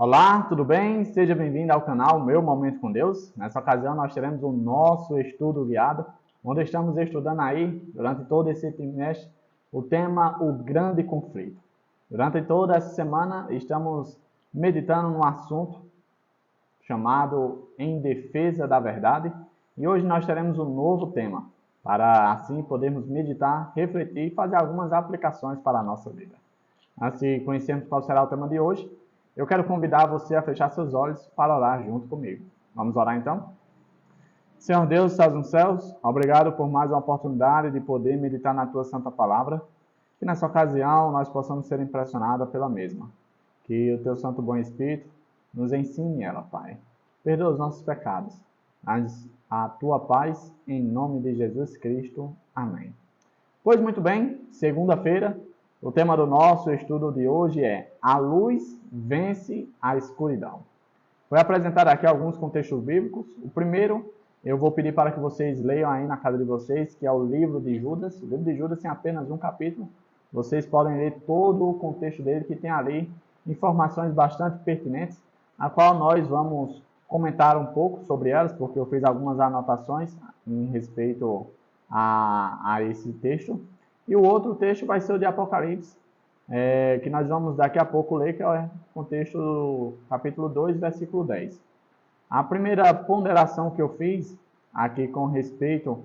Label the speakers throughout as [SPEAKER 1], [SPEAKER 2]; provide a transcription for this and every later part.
[SPEAKER 1] Olá, tudo bem? Seja bem-vindo ao canal Meu Momento com Deus. Nessa ocasião nós teremos o nosso estudo guiado, onde estamos estudando aí, durante todo esse trimestre, o tema O Grande Conflito. Durante toda essa semana estamos meditando num assunto chamado Em Defesa da Verdade, e hoje nós teremos um novo tema, para assim podermos meditar, refletir e fazer algumas aplicações para a nossa vida. Antes de conhecermos qual será o tema de hoje, eu quero convidar você a fechar seus olhos para orar junto comigo. Vamos orar então? Senhor Deus, estás nos céus, obrigado por mais uma oportunidade de poder meditar na tua santa palavra, que nessa ocasião nós possamos ser impressionados pela mesma. Que o teu santo bom Espírito nos ensine ela, Pai. Perdoa os nossos pecados. A tua paz, em nome de Jesus Cristo. Amém. Pois muito bem, segunda-feira, o tema do nosso estudo de hoje é A Luz Vence a Escuridão. Vou apresentar aqui alguns contextos bíblicos. O primeiro, eu vou pedir para que vocês leiam aí na casa de vocês, que é o livro de Judas. O livro de Judas tem apenas um capítulo. Vocês podem ler todo o contexto dele, que tem ali informações bastante pertinentes, a qual nós vamos comentar um pouco sobre elas, porque eu fiz algumas anotações em respeito a esse texto. E o outro texto vai ser o de Apocalipse, que nós vamos daqui a pouco ler, que é o texto do capítulo 2, versículo 10. A primeira ponderação que eu fiz aqui com respeito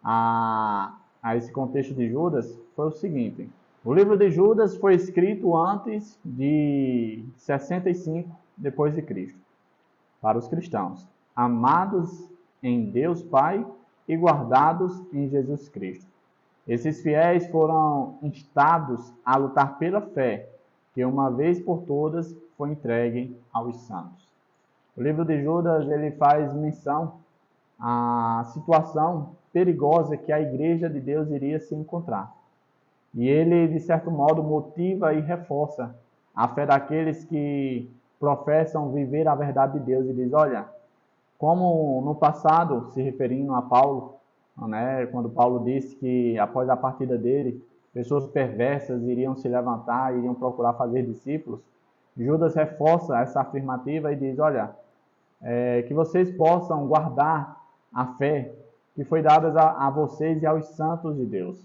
[SPEAKER 1] a esse contexto de Judas foi o seguinte: o livro de Judas foi escrito antes de 65 depois de Cristo, para os cristãos, amados em Deus Pai e guardados em Jesus Cristo. Esses fiéis foram instados a lutar pela fé, que uma vez por todas foi entregue aos santos. O livro de Judas ele faz menção à situação perigosa que a igreja de Deus iria se encontrar. E ele, de certo modo, motiva e reforça a fé daqueles que professam viver a verdade de Deus e diz: olha, como no passado, se referindo a Paulo, né, quando Paulo disse que após a partida dele, pessoas perversas iriam se levantar, iriam procurar fazer discípulos, Judas reforça essa afirmativa e diz: olha, que vocês possam guardar a fé que foi dada a vocês e aos santos de Deus.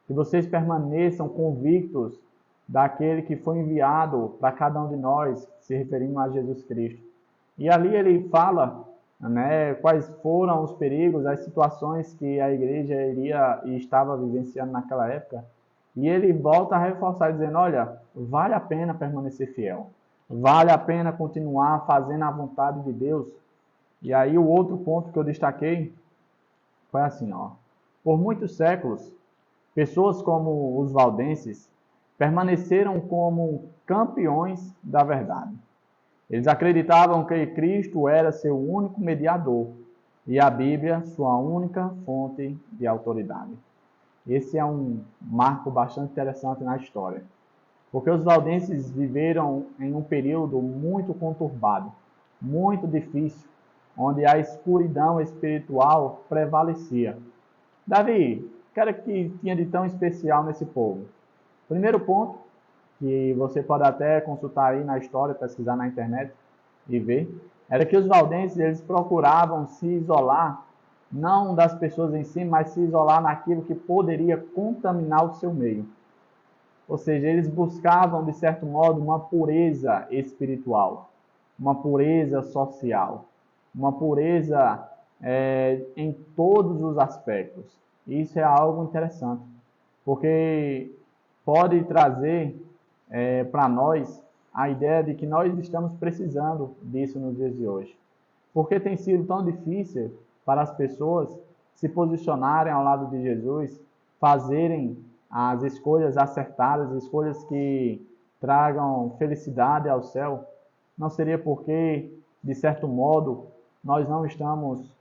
[SPEAKER 1] Que vocês permaneçam convictos daquele que foi enviado para cada um de nós, se referindo a Jesus Cristo. E ali ele fala, né, quais foram os perigos, as situações que a igreja iria e estava vivenciando naquela época. E ele volta a reforçar, dizendo: olha, vale a pena permanecer fiel. Vale a pena continuar fazendo a vontade de Deus. E aí o outro ponto que eu destaquei foi assim, ó: por muitos séculos, pessoas como os valdenses permaneceram como campeões da verdade. Eles acreditavam que Cristo era seu único mediador e a Bíblia sua única fonte de autoridade. Esse é um marco bastante interessante na história, porque os valdenses viveram em um período muito conturbado, muito difícil, onde a escuridão espiritual prevalecia. Davi, o que era que tinha de tão especial nesse povo? Primeiro ponto, que você pode até consultar aí na história, pesquisar na internet e ver, era que os valdenses eles procuravam se isolar, não das pessoas em si, mas se isolar naquilo que poderia contaminar o seu meio. Ou seja, eles buscavam, de certo modo, uma pureza espiritual, uma pureza social, uma pureza em todos os aspectos. Isso é algo interessante, porque pode trazer para nós a ideia de que nós estamos precisando disso nos dias de hoje. Porque tem sido tão difícil para as pessoas se posicionarem ao lado de Jesus, fazerem as escolhas acertadas, escolhas que tragam felicidade ao céu. Não seria porque, de certo modo, nós não estamos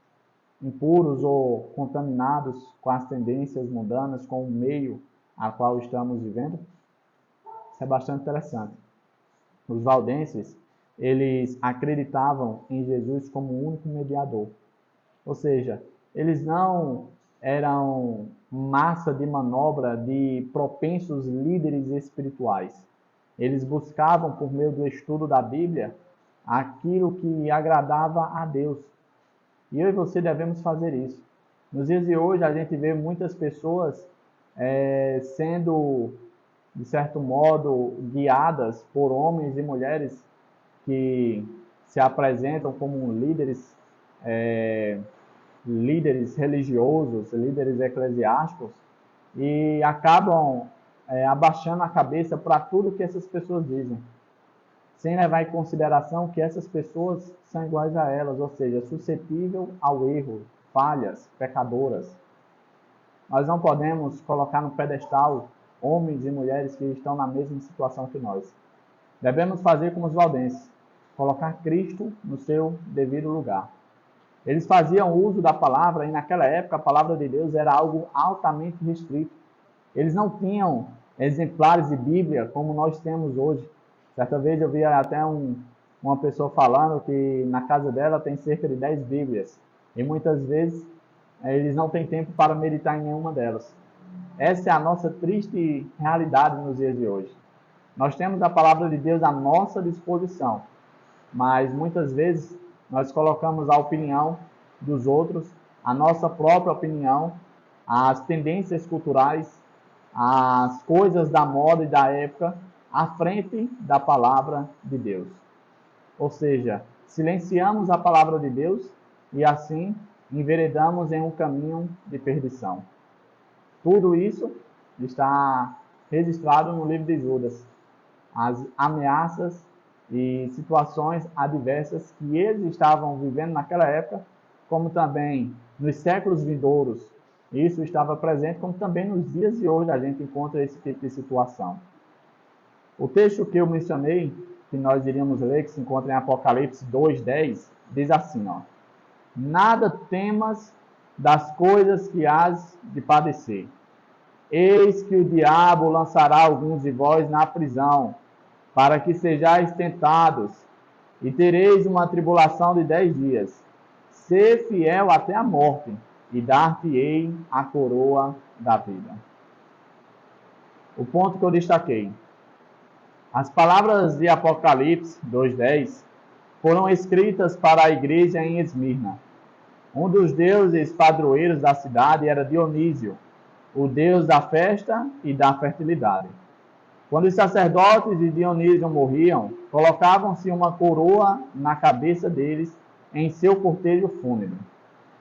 [SPEAKER 1] impuros ou contaminados com as tendências mundanas, com o meio a qual estamos vivendo? Isso é bastante interessante. Os valdenses, eles acreditavam em Jesus como o único mediador. Ou seja, eles não eram massa de manobra de propensos líderes espirituais. Eles buscavam, por meio do estudo da Bíblia, aquilo que agradava a Deus. E eu e você devemos fazer isso. Nos dias de hoje, a gente vê muitas pessoas sendo, de certo modo, guiadas por homens e mulheres que se apresentam como líderes religiosos, líderes eclesiásticos, e acabam abaixando a cabeça para tudo que essas pessoas dizem, sem levar em consideração que essas pessoas são iguais a elas, ou seja, suscetível ao erro, falhas, pecadoras. Nós não podemos colocar no pedestal homens e mulheres que estão na mesma situação que nós. Devemos fazer como os valdenses, colocar Cristo no seu devido lugar. Eles faziam uso da palavra, e naquela época a palavra de Deus era algo altamente restrito. Eles não tinham exemplares de Bíblia como nós temos hoje. Certa vez eu vi até uma pessoa falando que na casa dela tem cerca de 10 Bíblias. E muitas vezes eles não têm tempo para meditar em nenhuma delas. Essa é a nossa triste realidade nos dias de hoje. Nós temos a palavra de Deus à nossa disposição, mas muitas vezes nós colocamos a opinião dos outros, a nossa própria opinião, as tendências culturais, as coisas da moda e da época à frente da palavra de Deus. Ou seja, silenciamos a palavra de Deus e assim enveredamos em um caminho de perdição. Tudo isso está registrado no livro de Judas. As ameaças e situações adversas que eles estavam vivendo naquela época, como também nos séculos vindouros. Isso estava presente, como também nos dias de hoje a gente encontra esse tipo de situação. O texto que eu mencionei, que nós iríamos ler, que se encontra em Apocalipse 2:10, diz assim, ó: Nada temas das coisas que hás de padecer. Eis que o diabo lançará alguns de vós na prisão, para que sejais tentados, e tereis uma tribulação de 10 dias. Sê fiel até a morte, e dar-te-ei a coroa da vida. O ponto que eu destaquei. As palavras de Apocalipse 2:10 foram escritas para a igreja em Esmirna. Um dos deuses padroeiros da cidade era Dionísio, o deus da festa e da fertilidade. Quando os sacerdotes de Dionísio morriam, colocavam-se uma coroa na cabeça deles em seu cortejo fúnebre.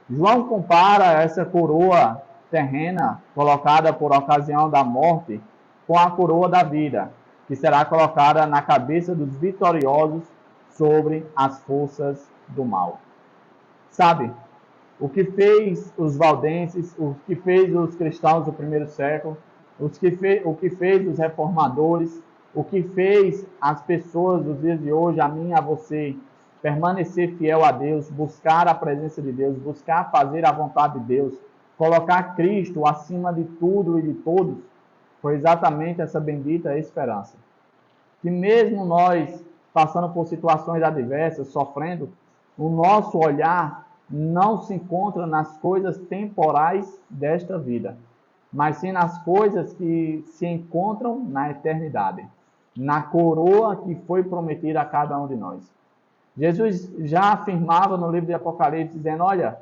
[SPEAKER 1] João compara essa coroa terrena, colocada por ocasião da morte, com a coroa da vida, que será colocada na cabeça dos vitoriosos sobre as forças do mal. Sabe, o que fez os valdenses, o que fez os cristãos do primeiro século, o que fez os reformadores, o que fez as pessoas dos dias de hoje, a mim e a você, permanecer fiel a Deus, buscar a presença de Deus, buscar fazer a vontade de Deus, colocar Cristo acima de tudo e de todos, foi exatamente essa bendita esperança. Que mesmo nós, passando por situações adversas, sofrendo, o nosso olhar não se encontra nas coisas temporais desta vida, mas sim nas coisas que se encontram na eternidade, na coroa que foi prometida a cada um de nós. Jesus já afirmava no livro de Apocalipse, dizendo, olha,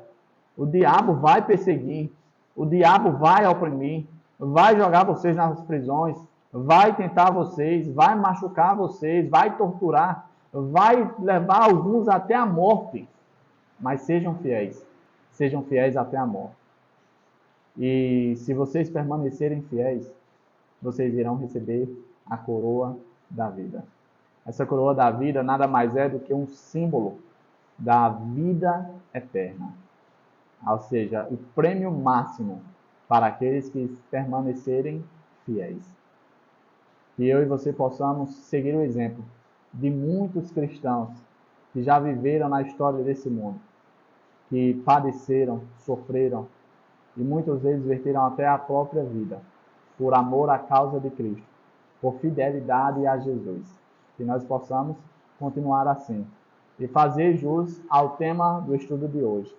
[SPEAKER 1] o diabo vai perseguir, o diabo vai oprimir, vai jogar vocês nas prisões, vai tentar vocês, vai machucar vocês, vai torturar, vai levar alguns até a morte. Mas sejam fiéis até a morte. E se vocês permanecerem fiéis, vocês irão receber a coroa da vida. Essa coroa da vida nada mais é do que um símbolo da vida eterna. Ou seja, o prêmio máximo para aqueles que permanecerem fiéis. Que eu e você possamos seguir o exemplo de muitos cristãos que já viveram na história desse mundo, que padeceram, sofreram e muitas vezes verteram até a própria vida por amor à causa de Cristo, por fidelidade a Jesus. Que nós possamos continuar assim e fazer jus ao tema do estudo de hoje.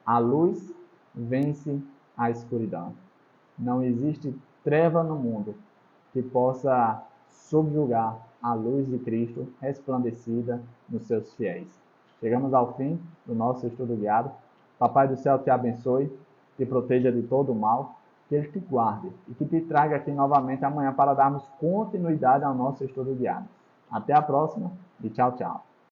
[SPEAKER 1] A luz vence a escuridão. Não existe treva no mundo que possa subjugar a luz de Cristo resplandecida nos seus fiéis. Chegamos ao fim do nosso estudo guiado. Papai do céu te abençoe, te proteja de todo o mal, que Ele te guarde e que te traga aqui novamente amanhã para darmos continuidade ao nosso estudo guiado. Até a próxima e tchau, tchau.